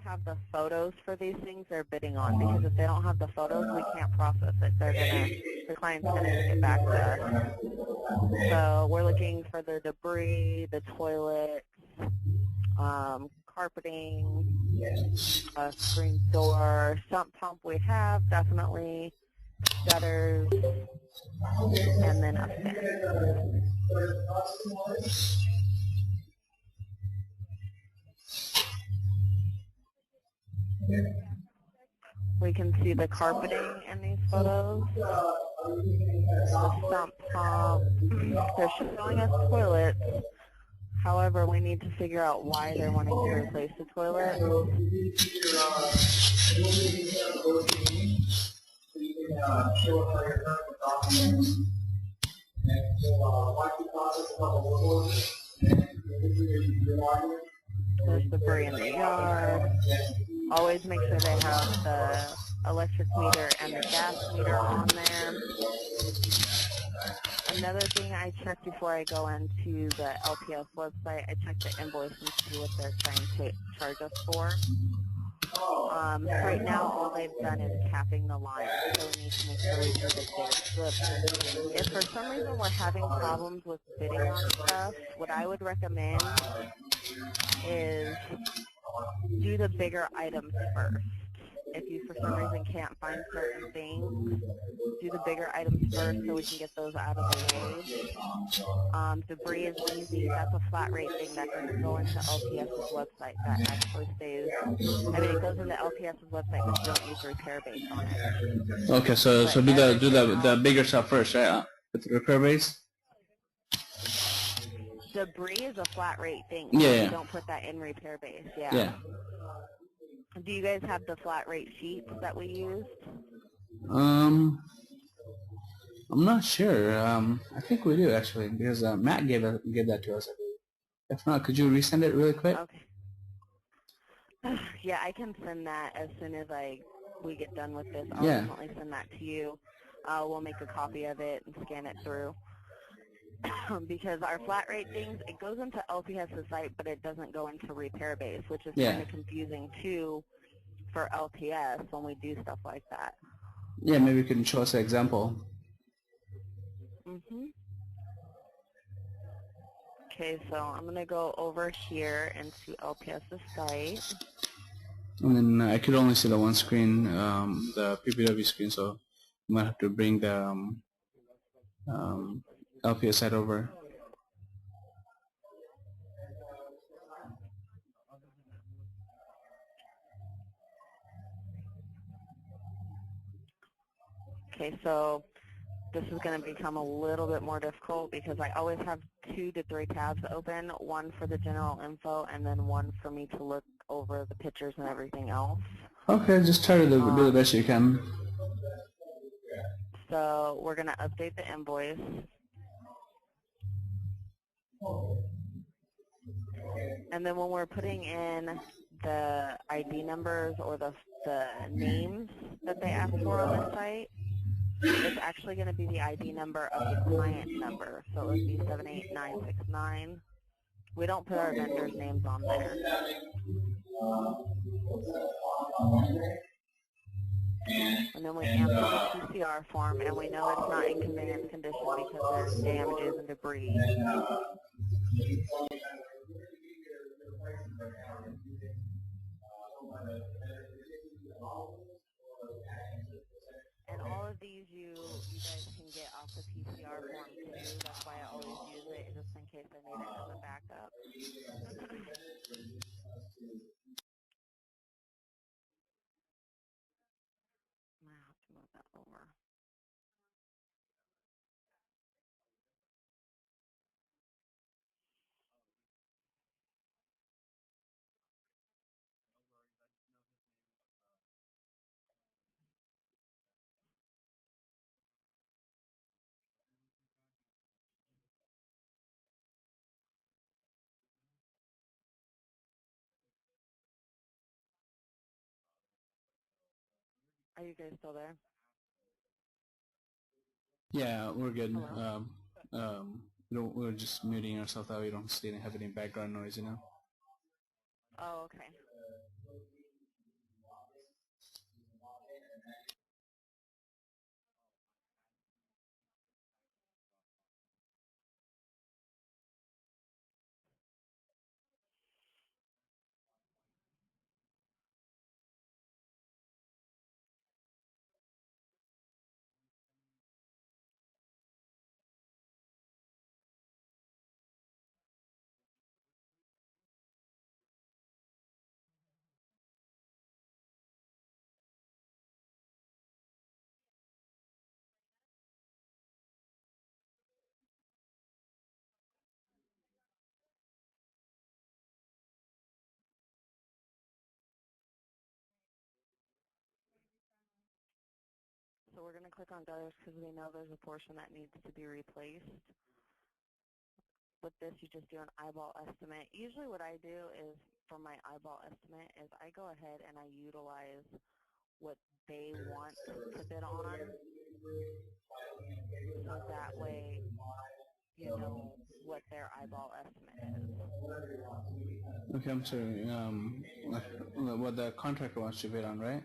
to have the photos for these things they're bidding on, because if they don't have the photos, we can't process it. The client's gonna kick it back to us. So we're looking for the debris, the toilet, carpeting, a screen door, sump pump we have, definitely, gutters, and then upstairs. We can see the carpeting in these photos, the sump pump. They're showing us toilets. However, we need to figure out why they're wanting to replace the toilet. There's debris in the yard. Always make sure they have the electric meter and the gas meter on there. Another thing I check before I go into the LPS website, I check the invoice and see what they're trying to charge us for. Right now, all they've done is capping the line, so we need to make sure we do the bid. If for some reason we're having problems with bidding on stuff, what I would recommend is do the bigger items first. If you for some reason can't find certain things, do the bigger items first so we can get those out of the way. Debris is easy. That's a flat rate thing that doesn't go into LPS's website. That actually stays, I mean, it goes into LPS's website, but you don't use repair base on it. Okay, so do the bigger stuff first, right? With the repair base? Debris is a flat rate thing. Yeah. You don't put that in repair base. Yeah. Yeah. Do you guys have the flat rate sheets that we used? I'm not sure. I think we do actually, because Matt gave that to us. If not, could you resend it really quick? Okay. Yeah, I can send that as soon as we get done with this. I'll Yeah. definitely send that to you. We'll make a copy of it and scan it through. Because our flat rate things, it goes into LPS's site, but it doesn't go into repair base, which is kind of confusing too for LPS when we do stuff like that. Yeah, maybe you can show us an example. Okay, so I'm going to go over here into LPS's site. And then I could only see the one screen, the PPW screen, so I might have to bring the LPS site over. Okay, so this is going to become a little bit more difficult because I always have 2 to 3 tabs open, one for the general info and then one for me to look over the pictures and everything else. Okay, just try to do the best you can. So we're going to update the invoice. And then when we're putting in the ID numbers or the names that they ask for on the site, it's actually going to be the ID number of the client number. So it would be 78969. We don't put our vendors' names on there. And then we answer the PCR form, and we know it's not in conveyance condition because there's damages and debris. And all of these you guys can get off the PCR form too. That's why I always use it, just in case I need it as a backup. I'm going to have to move that over. Are you guys still there? Yeah, we're good. We're just muting ourselves that we don't have any background noise, you know. Oh, okay. we're going to click on gutters because we know there's a portion that needs to be replaced. With this, you just do an eyeball estimate. Usually what I do is, for my eyeball estimate, is I go ahead and I utilize what they want to bid on, so that way you know what their eyeball estimate is. Okay, I'm sorry. What the contractor wants to bid on, right?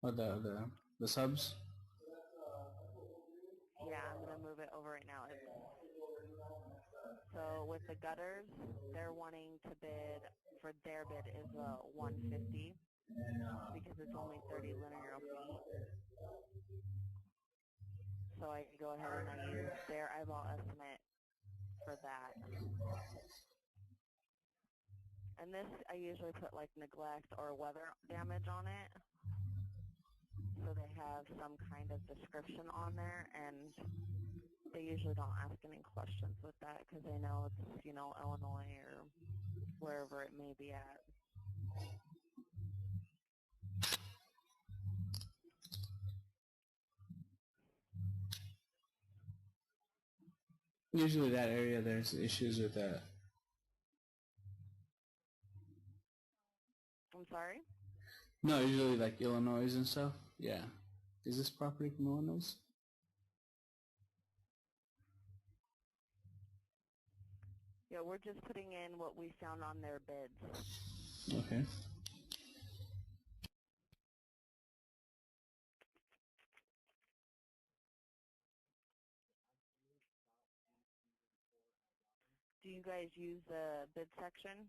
Or the subs? Yeah, I'm going to move it over right now. So with the gutters, they're wanting to bid, for their bid is 150 because it's only 30 linear feet. So I go ahead and I use their eyeball estimate for that. And this, I usually put like neglect or weather damage on it, so they have some kind of description on there, and they usually don't ask any questions with that because they know it's, Illinois or wherever it may be at. Usually that area there's issues with that. I'm sorry? No, usually like Illinois and stuff. Yeah. Is this property from Illinois? Yeah, we're just putting in what we found on their bids. Okay. Do you guys use the bid section?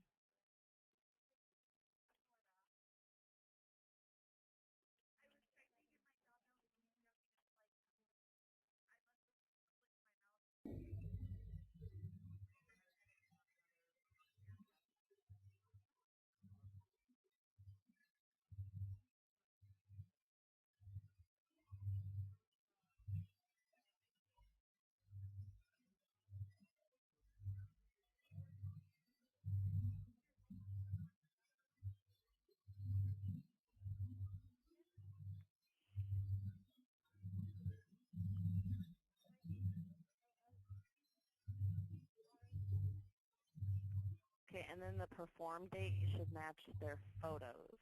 Okay, and then the perform date, you should match their photos.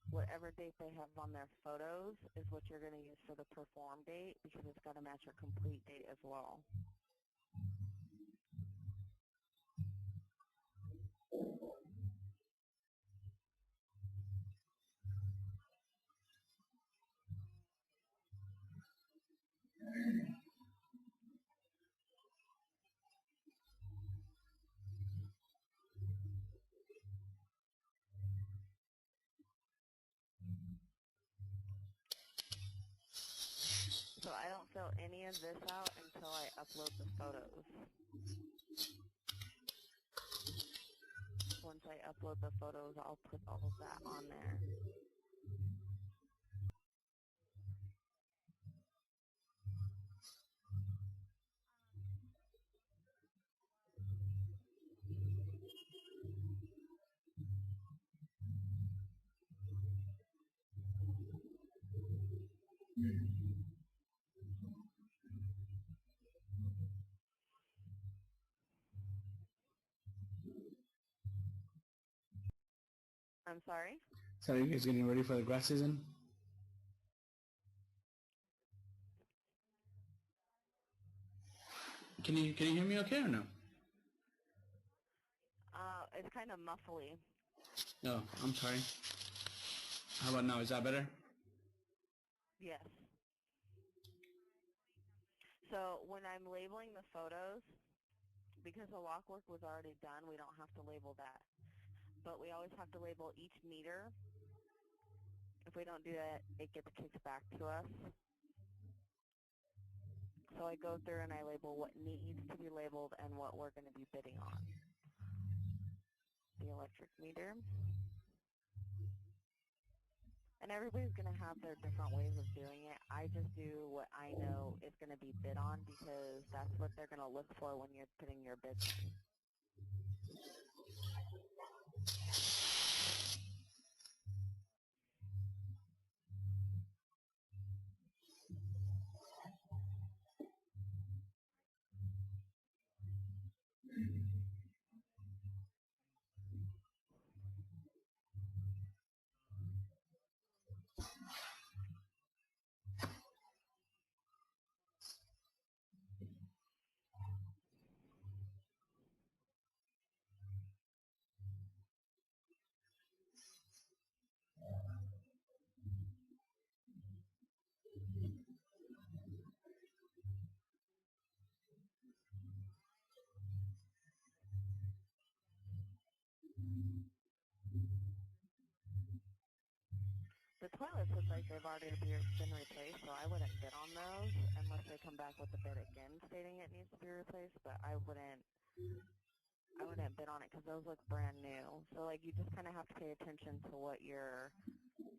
Whatever date they have on their photos is what you're going to use for the perform date, because it's got to match your complete date as well. So I don't fill any of this out until I upload the photos. Once I upload the photos, I'll put all of that on there. I'm sorry? So are you guys getting ready for the grass season? Can you hear me okay or no? It's kind of muffly. No, I'm sorry. How about now? Is that better? Yes. So when I'm labeling the photos, because the lock work was already done, we don't have to label that. But we always have to label each meter. If we don't do that, it gets kicked back to us. So I go through and I label what needs to be labeled and what we're going to be bidding on. The electric meter. And everybody's going to have their different ways of doing it. I just do what I know is going to be bid on, because that's what they're going to look for when you're putting your bids in. The toilets look like they've already been replaced, so I wouldn't bid on those unless they come back with a bid again stating it needs to be replaced, but I wouldn't bid on it because those look brand new. So like you just kind of have to pay attention to what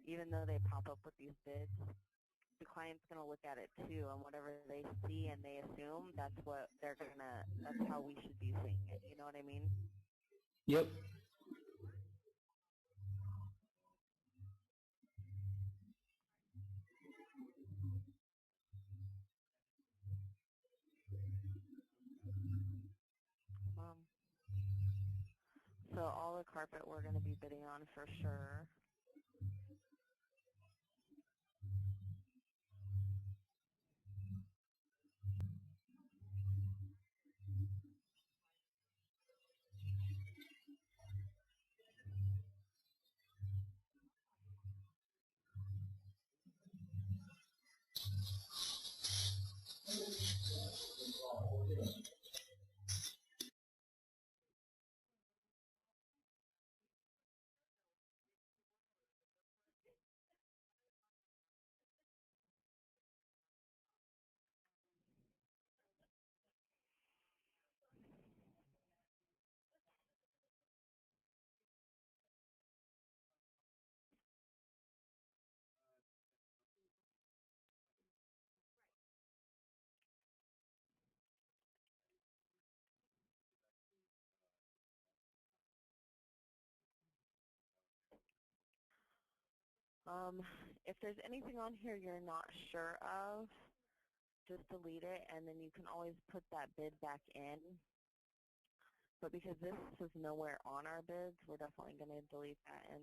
even though they pop up with these bids, the client's going to look at it too, and whatever they see and they assume, that's how we should be seeing it. You know what I mean? Yep. Um, so all the carpet we're going to be bidding on for sure. If there's anything on here you're not sure of, just delete it, and then you can always put that bid back in. But because this is nowhere on our bids, we're definitely going to delete that and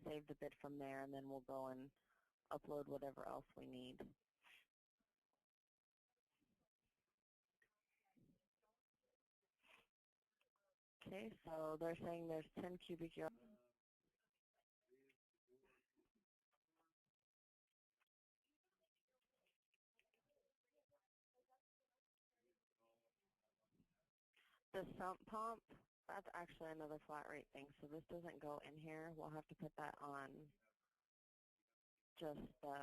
save the bid from there, and then we'll go and upload whatever else we need. Okay, so they're saying there's 10 cubic yards. The sump pump, that's actually another flat rate thing, so this doesn't go in here. We'll have to put that on just the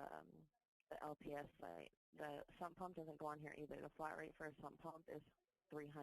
LPS site. The sump pump doesn't go on here either. The flat rate for a sump pump is $300.